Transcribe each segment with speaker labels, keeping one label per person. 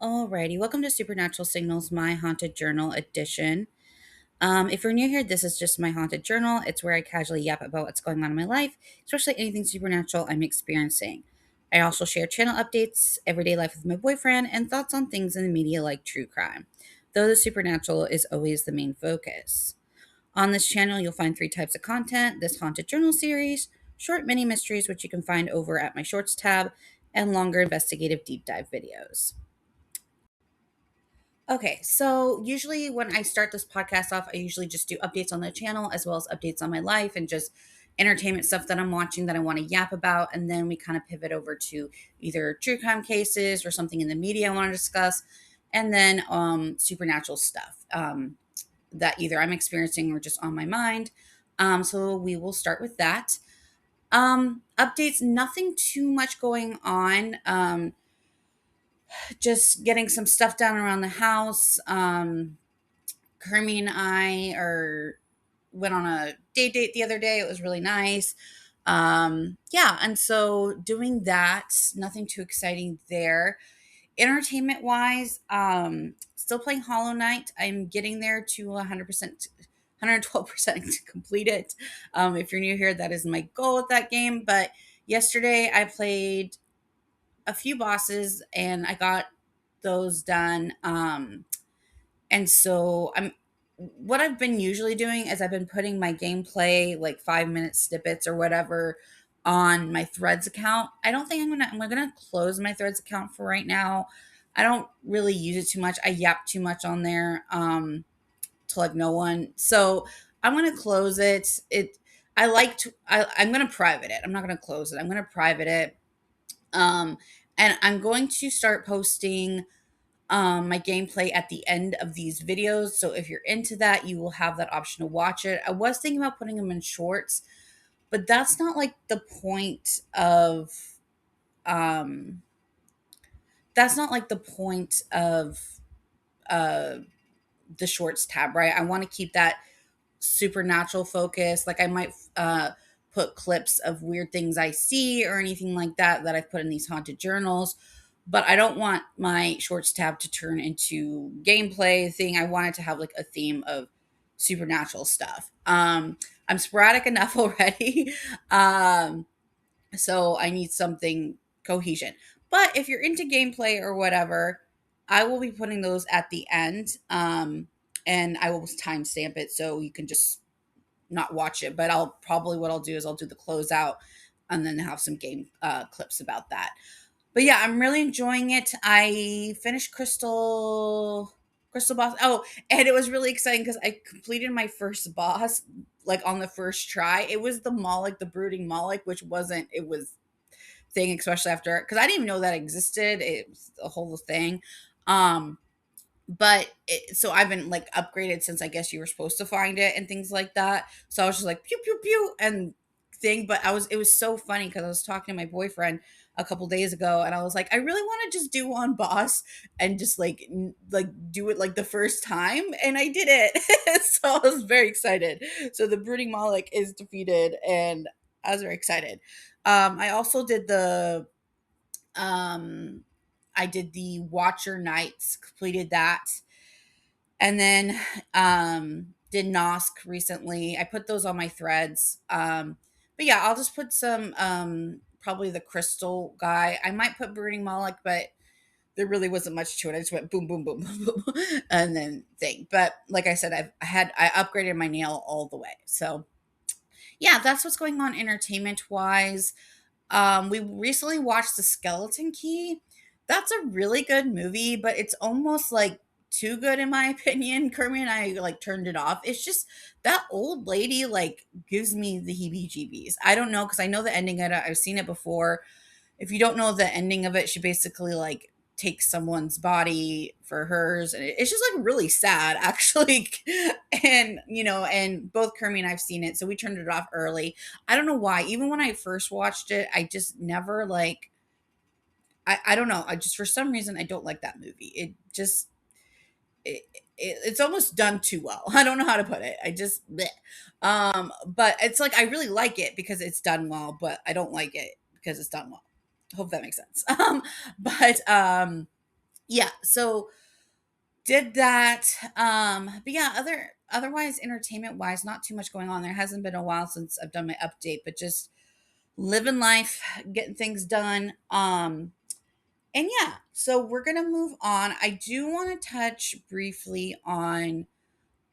Speaker 1: Alrighty, welcome to Supernatural Signals, my haunted journal edition. If you're new here, this is just my haunted journal. It's where I casually yap about what's going on in my life, especially anything supernatural I'm experiencing. I also share channel updates, everyday life with my boyfriend, and thoughts on things in the media like true crime, though the supernatural is always the main focus. On this channel, you'll find three types of content: this haunted journal series, short mini mysteries, which you can find over at my shorts tab, and longer investigative deep dive videos. Okay, so usually when I start this podcast off, I usually just do updates on the channel as well as updates on my life and just entertainment stuff that I'm watching that I want to yap about. And then we kind of pivot over to either true crime cases or something in the media I want to discuss. And then supernatural stuff that either I'm experiencing or just on my mind. So we will start with that. Updates, nothing too much going on. Just getting some stuff done around the house. Kermie and I went on a date the other day. It was really nice. Yeah, and so doing that, nothing too exciting there. Entertainment wise, still playing Hollow Knight. I'm getting there to 100%, 112% to complete it. If you're new here, that is my goal with that game. But yesterday I played a few bosses and I got those done. And so what I've been usually doing is I've been putting my gameplay, like 5 minute snippets or whatever, on my Threads account. I don't think I'm gonna close my Threads account for right now. I don't really use it too much. I yap too much on there to like no one. So I'm gonna close it. I'm gonna private it. I'm not gonna close it. I'm gonna private it. Um and I'm going to start posting my gameplay at the end of these videos. So if you're into that, you will have that option to watch it. I was thinking about putting them in shorts, but that's not like the point of um that's not like the point of uh the shorts tab, right? I want to keep that supernatural focus. Like I might put clips of weird things I see or anything like that I've put in these haunted journals. But I don't want my shorts tab to turn into gameplay thing. I want it to have like a theme of supernatural stuff. I'm sporadic enough already. So I need something cohesion. But if you're into gameplay or whatever, I will be putting those at the end. And I will timestamp it so you can just not watch it. But what I'll do is I'll do the closeout and then have some game clips about that. But yeah, I'm really enjoying it. I finished Crystal Boss. Oh, and it was really exciting because I completed my first boss like on the first try. It was the Moloch, the brooding Moloch, which wasn't it was thing, especially after because I didn't even know that existed. It was a whole thing. Um so I've been like upgraded since I guess you were supposed to find it and things like that. So I was just like pew pew pew and thing, but it was so funny because I was talking to my boyfriend a couple days ago and I was like, I really want to just do one boss and just like do it like the first time, and I did it. So I was very excited. So the brooding Moloch is defeated and I was very excited. I also did um I did the Watcher Nights, completed that. And then did Nosk recently. I put those on my threads. But yeah, I'll just put some probably the crystal guy. I might put Brooding Moloch, but there really wasn't much to it. I just went boom, boom, boom, boom, boom, and then thing. But like I said, I upgraded my nail all the way. So yeah, that's what's going on entertainment wise. We recently watched The Skeleton Key. That's a really good movie, but it's almost like too good in my opinion. Kermie and I like turned it off. It's just that old lady like gives me the heebie-jeebies. I don't know because I know the ending of it. I've seen it before. If you don't know the ending of it, she basically like takes someone's body for hers, and it's just like really sad actually. And and both Kermie and I've seen it, so we turned it off early. I don't know why. Even when I first watched it, I just never like I don't know. I just for some reason I don't like that movie. It just it's almost done too well. I don't know how to put it. I just bleh. But it's like I really like it because it's done well, but I don't like it because it's done well. Hope that makes sense. But yeah, so did that. But yeah, otherwise entertainment wise, not too much going on. There hasn't been a while since I've done my update, but just living life, getting things done. And yeah, so we're gonna move on. I do want to touch briefly on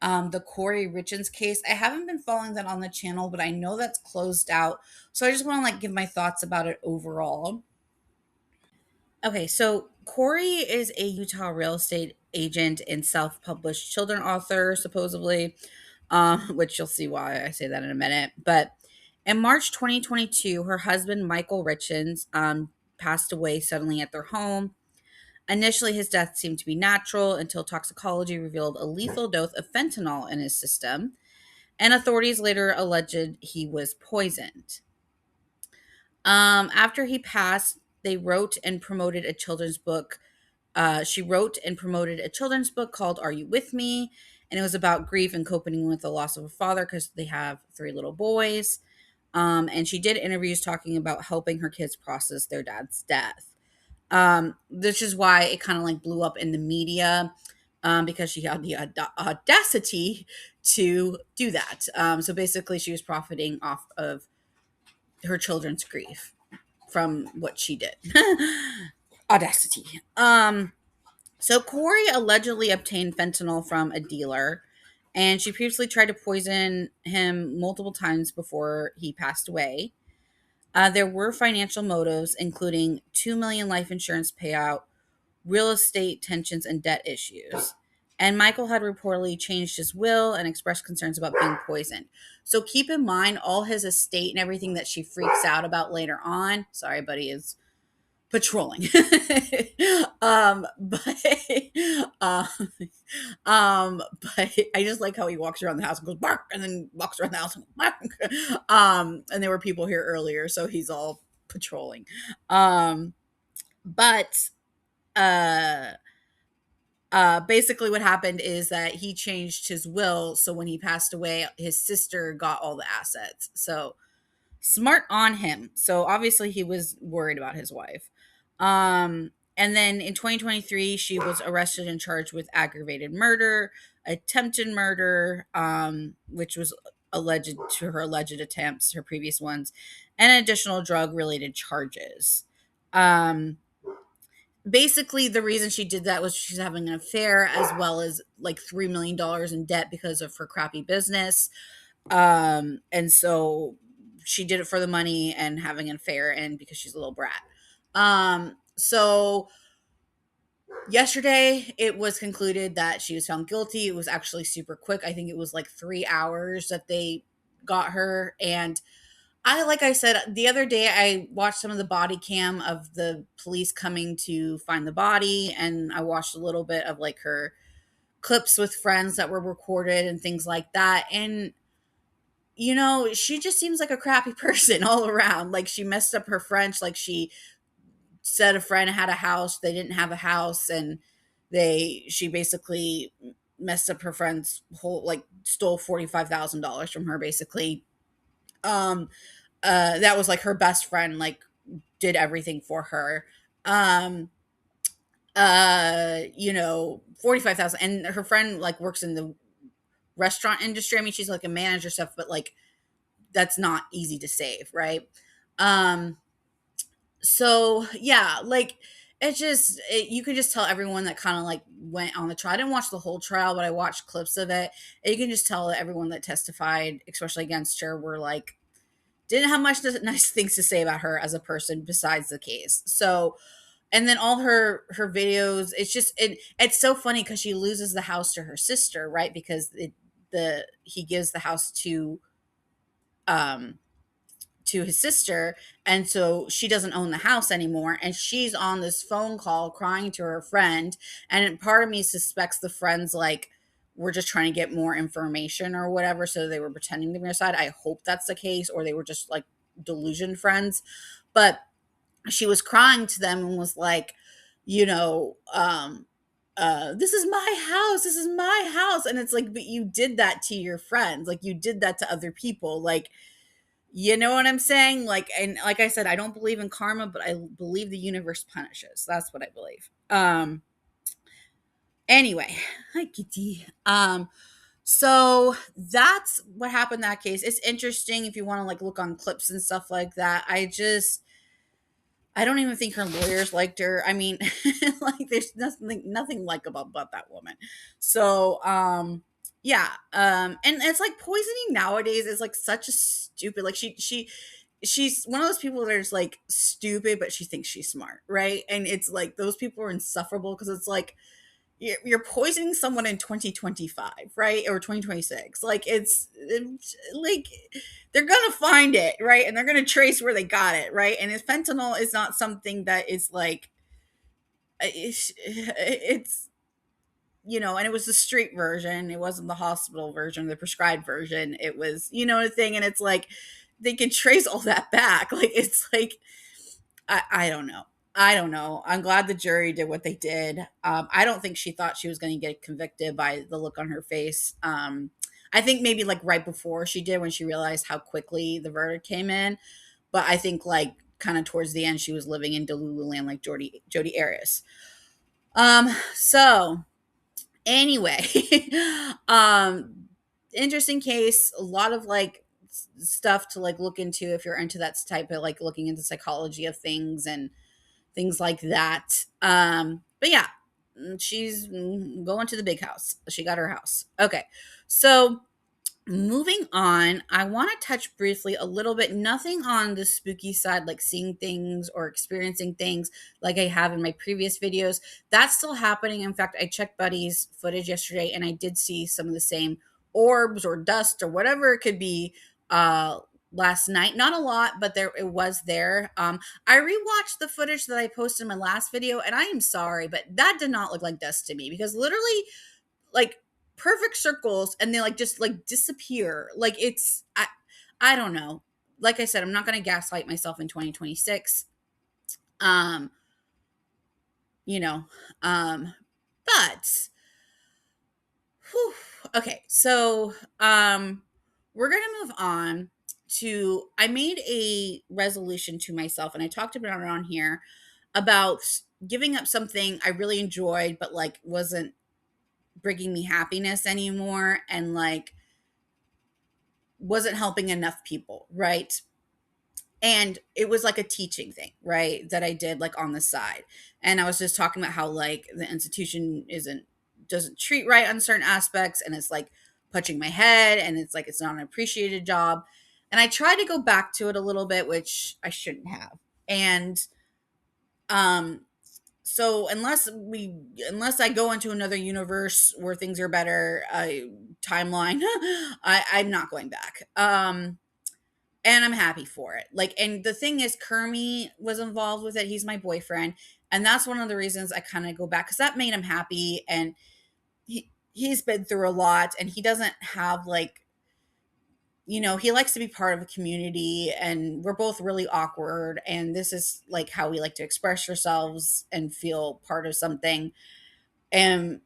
Speaker 1: the Kouri Richins case. I haven't been following that on the channel, but I know that's closed out. So I just want to like give my thoughts about it overall. Okay, so Corey is a Utah real estate agent and self-published children author, supposedly, which you'll see why I say that in a minute. But in March 2022, her husband Michael Richins passed away suddenly at their home. Initially, his death seemed to be natural until toxicology revealed a lethal dose of fentanyl in his system, and authorities later alleged he was poisoned. After he passed, they wrote and promoted a children's book. She wrote and promoted a children's book called Are You With Me? And it was about grief and coping with the loss of a father because they have three little boys. And she did interviews talking about helping her kids process their dad's death. This is why it kind of like blew up in the media, because she had the audacity to do that. So basically, she was profiting off of her children's grief from what she did. Audacity. So Corey allegedly obtained fentanyl from a dealer, and she previously tried to poison him multiple times before he passed away. There were financial motives, including 2 million life insurance payout, real estate tensions, and debt issues. And Michael had reportedly changed his will and expressed concerns about being poisoned. So keep in mind all his estate and everything that she freaks out about later on. Sorry, buddy is patrolling. But um, but I just like how he walks around the house and goes bark, and then walks around the house and goes bark. And there were people here earlier, so he's all patrolling. But uh basically what happened is that he changed his will, so when he passed away his sister got all the assets. So smart on him. So obviously he was worried about his wife. And then in 2023 she was arrested and charged with aggravated murder, attempted murder, which was alleged to her alleged attempts, her previous ones, and additional drug related charges. um Basically the reason she did that was she's having an affair, as well as like $3 million in debt because of her crappy business. And so she did it for the money and having an affair, and because she's a little brat. So yesterday it was concluded that she was found guilty. It was actually super quick. I think it was like 3 hours that they got her. And like I said, the other day I watched some of the body cam of the police coming to find the body, and I watched a little bit of like her clips with friends that were recorded and things like that. And she just seems like a crappy person all around. Like, she messed up her French. Like, she said a friend had a house, they didn't have a house, and she basically messed up her friend's whole, like, stole $45,000 from her basically. Um that was like her best friend, like, did everything for her. Um 45,000, and her friend like works in the restaurant industry. I mean, she's like a manager stuff, but like that's not easy to save, right? Um, so yeah, like you can just tell everyone that kind of like went on the trial. I didn't watch the whole trial, but I watched clips of it. And you can just tell that everyone that testified, especially against her, were like didn't have much nice things to say about her as a person besides the case. So, and then all her videos, it's so funny because she loses the house to her sister, right? Because he gives the house um to his sister, and so she doesn't own the house anymore, and she's on this phone call crying to her friend. And part of me suspects the friends like were just trying to get more information or whatever, so they were pretending to be her side. I hope that's the case, or they were just like delusion friends. But she was crying to them and was like, you know this is my house, this is my house. And it's like, but you did that to your friends, like you did that to other people, like, you know what I'm saying? Like, and like I said, I don't believe in karma, but I believe the universe punishes. That's what I believe. Anyway, hi Kitty. So that's what happened in that case. It's interesting if you want to like look on clips and stuff like that. I don't even think her lawyers liked her. I mean, like there's nothing likable about that woman. So, yeah. And it's like poisoning nowadays is like such a stupid, like she's one of those people that is like stupid, but she thinks she's smart, right? And it's like those people are insufferable because it's like you're poisoning someone in 2025, right? Or 2026. Like it's like they're gonna find it, right? And they're gonna trace where they got it, right? And if fentanyl is not something that is like it's and it was the street version. It wasn't the hospital version, the prescribed version. It was, the thing. And it's like they can trace all that back. Like it's like I don't know. I don't know. I'm glad the jury did what they did. I don't think she thought she was going to get convicted by the look on her face. I think maybe like right before she did when she realized how quickly the verdict came in. But I think like kind of towards the end she was living in Delulu land like Jodi Arias. So anyway, interesting case, a lot of like stuff to like look into if you're into that type of like looking into psychology of things and things like that. But yeah, she's going to the big house. She got her house. Okay. So moving on, I want to touch briefly a little bit, nothing on the spooky side, like seeing things or experiencing things like I have in my previous videos. That's still happening. In fact, I checked Buddy's footage yesterday and I did see some of the same orbs or dust or whatever it could be last night. Not a lot, but there it was there. I rewatched the footage that I posted in my last video and I am sorry, but that did not look like dust to me because literally like perfect circles and they like just like disappear. Like I don't know. Like I said, I'm not going to gaslight myself in 2026. Um, you know, but whew, okay. So, we're going to move on to I made a resolution to myself and I talked about it on here about giving up something I really enjoyed but like wasn't bringing me happiness anymore and like wasn't helping enough people, right? And it was like a teaching thing, right? That I did like on the side. And I was just talking about how like the institution doesn't treat right on certain aspects and it's like punching my head and it's like it's not an appreciated job. And I tried to go back to it a little bit, which I shouldn't have. And um so unless I go into another universe where things are better, timeline, I'm not going back. And I'm happy for it. Like, and the thing is, Kermie was involved with it. He's my boyfriend, and that's one of the reasons I kind of go back because that made him happy, and he's been through a lot, and he doesn't have like he likes to be part of a community, and we're both really awkward, and this is like how we like to express ourselves and feel part of something. And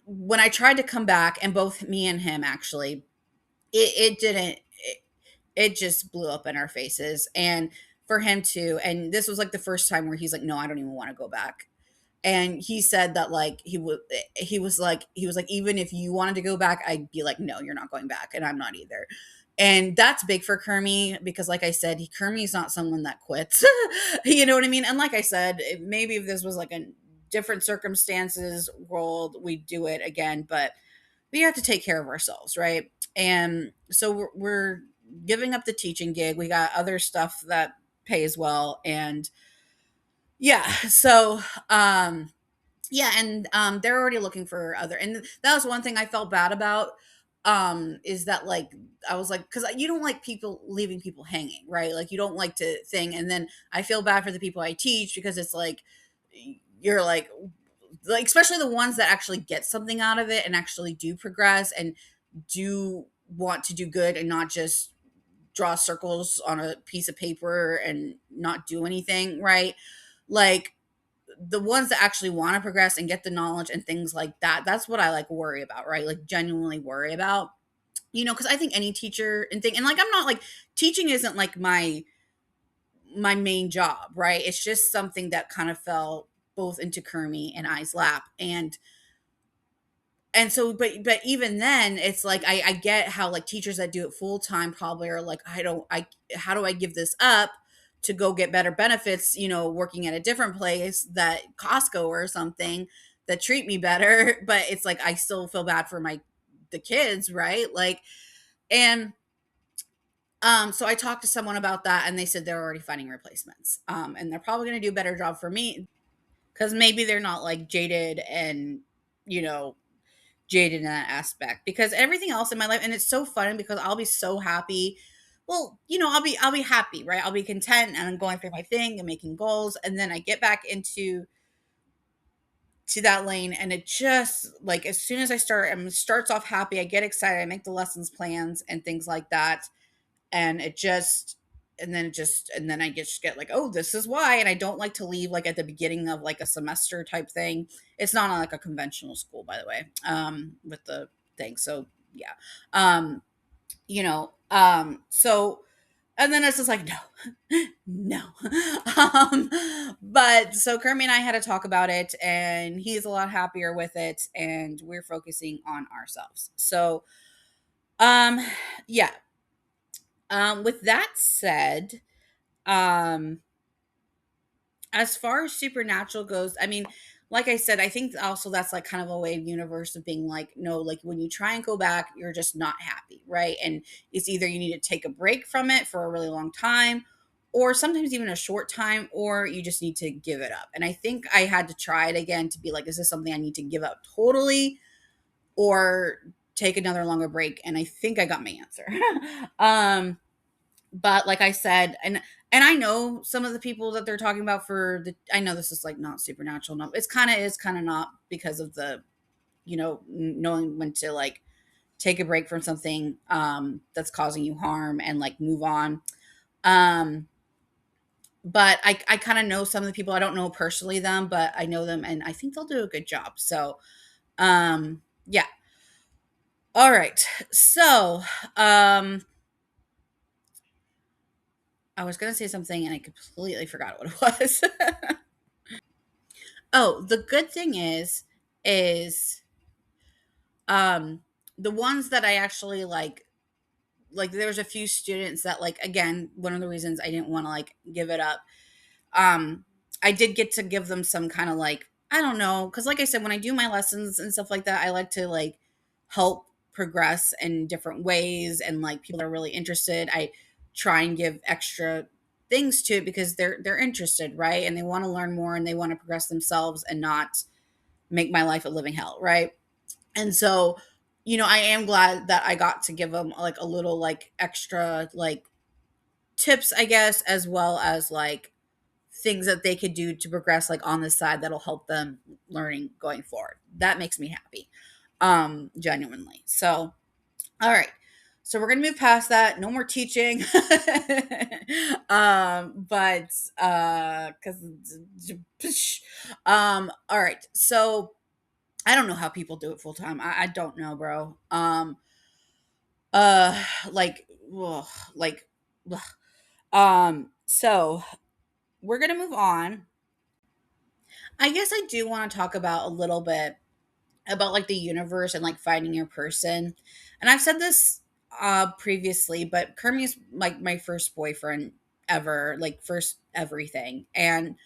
Speaker 1: when I tried to come back, and both me and him actually, it didn't. It just blew up in our faces, and for him too. And this was like the first time where he's like, "No, I don't even want to go back." And he said that like he was like even if you wanted to go back, I'd be like, "No, you're not going back," and I'm not either. And that's big for Kermie because, like I said, Kermie's not someone that quits. You know what I mean? And like I said, maybe if this was like a different circumstances world, we'd do it again. But we have to take care of ourselves, right? And so we're giving up the teaching gig. We got other stuff that pays well, and yeah. So yeah, and they're already looking for other, and that was one thing I felt bad about. Is that like I was like, because you don't like people leaving people hanging, right? Like you don't like to thing, and then I feel bad for the people I teach because it's like you're like especially the ones that actually get something out of it and actually do progress and do want to do good and not just draw circles on a piece of paper and not do anything, right? Like the ones that actually want to progress and get the knowledge and things like that. That's what I like worry about, right? Like genuinely worry about. Because I think any teacher and thing, and like I'm not like teaching isn't like my main job, right? It's just something that kind of fell both into Kermie and I's lap. And And so, but even then, it's like I get how like teachers that do it full time probably are like, I don't, I how do I give this up to go get better benefits, working at a different place, that Costco or something, that treat me better. But it's like I still feel bad for the kids, right? Like, and so I talked to someone about that, and they said they're already finding replacements. And they're probably going to do a better job for me because maybe they're not like jaded and, you know, jaded in that aspect, because everything else in my life, and it's so funny because I'll be so happy. Well, I'll be happy, right? I'll be content and I'm going through my thing and making goals. And then I get back into to that lane, and it just like as soon as I start, starts off happy, I get excited, I make the lessons plans and things like that, and it just and then I just get like, oh, this is why. And I don't like to leave like at the beginning of like a semester type thing. It's not on like a conventional school, by the way, with the thing. So yeah. So and then it's just like, no, no. um but so Kermie and I had to talk about it, and he's a lot happier with it, and we're focusing on ourselves. So um yeah. With that said, um, as far as supernatural goes, I mean, like I said, I think also that's like kind of a way of universe of being like, no, like when you try and go back, you're just not happy, right? And it's either you need to take a break from it for a really long time, or sometimes even a short time, or you just need to give it up. And I think I had to try it again to be like, is this something I need to give up totally, or take another longer break? And I think I got my answer. um but like I said, and I know some of the people that they're talking about for the, I know this is like not supernatural, no, it's kind of is, kind of not, because of the, knowing when to like take a break from something that's causing you harm and like move on. um but I kind of know some of the people. I don't know personally them, but I know them, and I think they'll do a good job. So yeah. All right. So I was gonna say something and I completely forgot what it was. Oh, the good thing is um the ones that I actually like there was a few students that, like, again, one of the reasons I didn't want to like give it up. Um I did get to give them some kind of like, I don't know, cuz like I said, when I do my lessons and stuff like that, I like to like help progress in different ways, and like people are really interested, I try and give extra things to it because they're interested, right? And they want to learn more, and they want to progress themselves and not make my life a living hell, right? And so, I am glad that I got to give them like a little like extra like tips, I guess, as well as like things that they could do to progress like on the side that'll help them learning going forward. That makes me happy. Genuinely. So, all right. So we're gonna move past that. No more teaching. But because all right. So I don't know how people do it full time. I don't know, bro. Uh, like, ugh, like, ugh. So we're gonna move on. I guess I do want to talk about a little bit about like the universe and like finding your person. And I've said this previously, but Kermie is like my first boyfriend ever, like first everything. And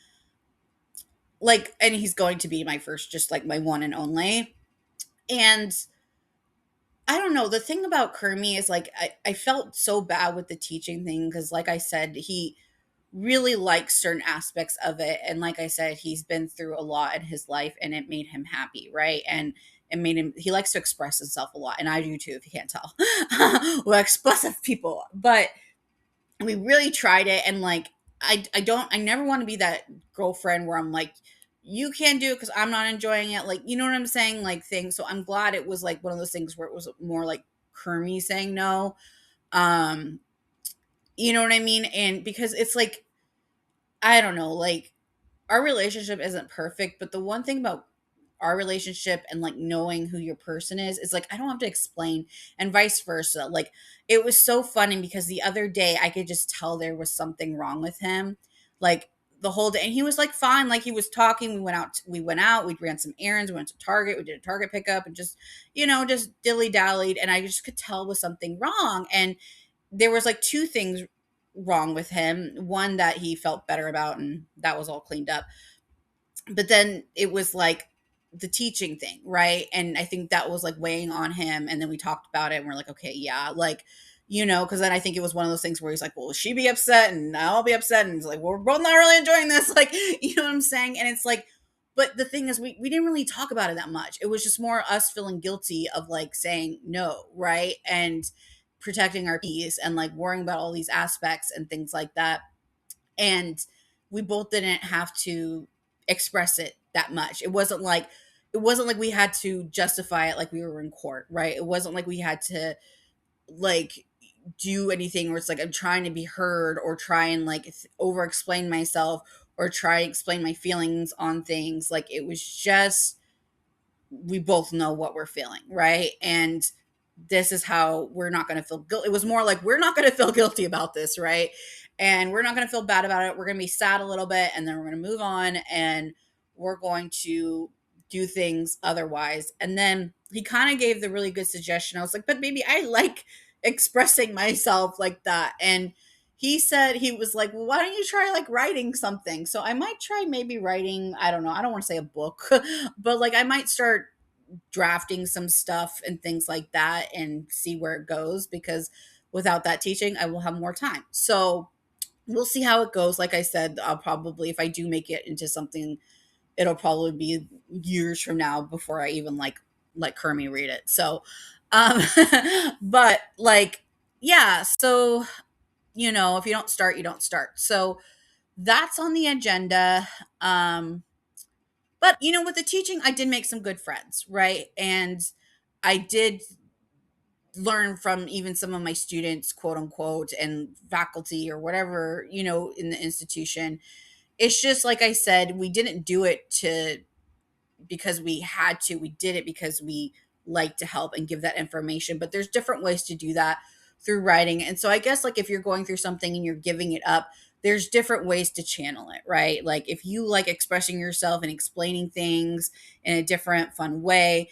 Speaker 1: like, and he's going to be my first, just like my one and only. And I don't know. The thing about Kermie is like I felt so bad with the teaching thing because, like I said, he really likes certain aspects of it. And like I said, he's been through a lot in his life, and it made him happy, right? And it made him, he likes to express himself a lot. And I do too, if you can't tell. We're expressive people. But we really tried it, and like I never want to be that girlfriend where I'm like, you can't do it because I'm not enjoying it, like, you know what I'm saying, like thing. So I'm glad it was like one of those things where it was more like Kermie saying no. um you know what I mean? And because it's like, I don't know, like, our relationship isn't perfect, but the one thing about our relationship and like knowing who your person is like I don't have to explain, and vice versa. Like, it was so funny because the other day I could just tell there was something wrong with him. Like, the whole day. And he was like fine, like he was talking. We went out, we ran some errands, we went to Target, we did a Target pickup, and just, just dilly dallied. And I just could tell was something wrong. And there was like two things wrong with him. One that he felt better about, and that was all cleaned up. But then it was like the teaching thing, right? And I think that was like weighing on him. And then we talked about it and we're like, okay, yeah, like, because then I think it was one of those things where he's like, well, will she be upset and I'll be upset? And it's like, well, we're both not really enjoying this. Like, you know what I'm saying? And it's like, but the thing is, we didn't really talk about it that much. It was just more us feeling guilty of like saying no, right? And protecting our peace and like worrying about all these aspects and things like that. And we both didn't have to express it that much. It wasn't like we had to justify it like we were in court, right? It wasn't like we had to like do anything where it's like I'm trying to be heard or try and like over explain myself or try and explain my feelings on things. Like it was just we both know what we're feeling, right? And this is how we're not going to feel guilty. It was more like we're not going to feel guilty about this, right? And we're not going to feel bad about it. We're going to be sad a little bit and then we're going to move on and we're going to do things otherwise. And then he kind of gave the really good suggestion. I was like, but maybe I like expressing myself like that. And he said, he was like, well, why don't you try like writing something? So I might try maybe writing, I don't know, I don't want to say a book, but like I might start drafting some stuff and things like that and see where it goes, because without that teaching, I will have more time. So we'll see how it goes. Like I said, I'll probably, if I do make it into something, it'll probably be years from now before I even like Kermie read it. So, um, but like, yeah. So, if you don't start, you don't start. So that's on the agenda. But with the teaching, I did make some good friends, right? And I did learn from even some of my students, quote unquote, and faculty or whatever, in the institution. It's just like I said, we didn't do it to because we had to. We did it because we like to help and give that information. But there's different ways to do that through writing. And so I guess like if you're going through something and you're giving it up, there's different ways to channel it, right? Like if you like expressing yourself and explaining things in a different fun way,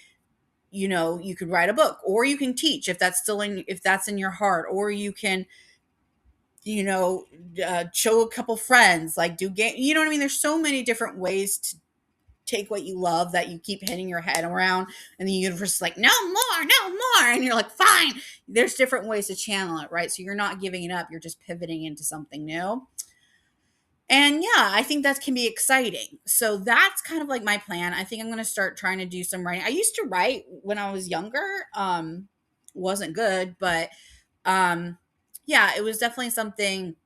Speaker 1: you could write a book, or you can teach if that's in your heart, or you can show a couple friends, like do game, you know what I mean? There's so many different ways to take what you love that you keep hitting your head around, and the universe is like, no more, no more, and you're like, fine. There's different ways to channel it, right? So you're not giving it up, you're just pivoting into something new. And yeah, I think that can be exciting. So that's kind of like my plan. I think I'm going to start trying to do some writing. I used to write when I was younger. Wasn't good, but yeah, it was definitely something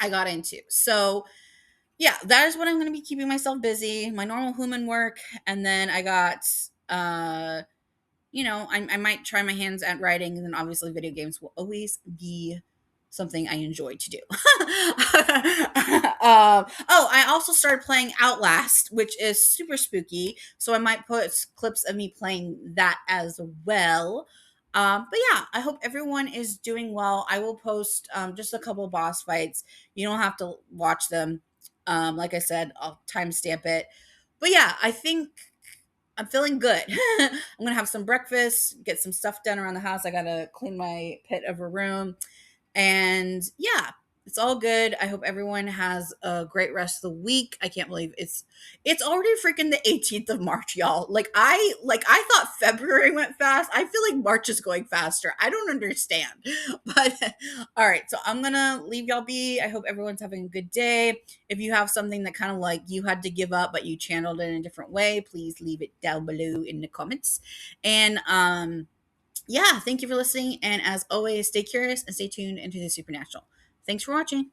Speaker 1: I got into. So yeah, that is what I'm going to be keeping myself busy, my normal human work. And then I got, I might try my hands at writing, and then obviously video games will always be something I enjoy to do. Oh, I also started playing Outlast, which is super spooky. So I might put clips of me playing that as well. But yeah, I hope everyone is doing well. I will post just a couple boss fights. You don't have to watch them. Like I said, I'll timestamp it. But yeah, I think I'm feeling good. I'm gonna have some breakfast, get some stuff done around the house. I gotta clean my pit of a room, and yeah, it's all good. I hope everyone has a great rest of the week. I can't believe it's already freaking the 18th of March, y'all. Like I thought February went fast. I feel like March is going faster. I don't understand. But all right, so I'm gonna leave y'all be. I hope everyone's having a good day. If you have something that kind of like you had to give up but you channeled it in a different way, please leave it down below in the comments. And yeah, thank you for listening. And as always, stay curious and stay tuned into the supernatural. Thanks for watching.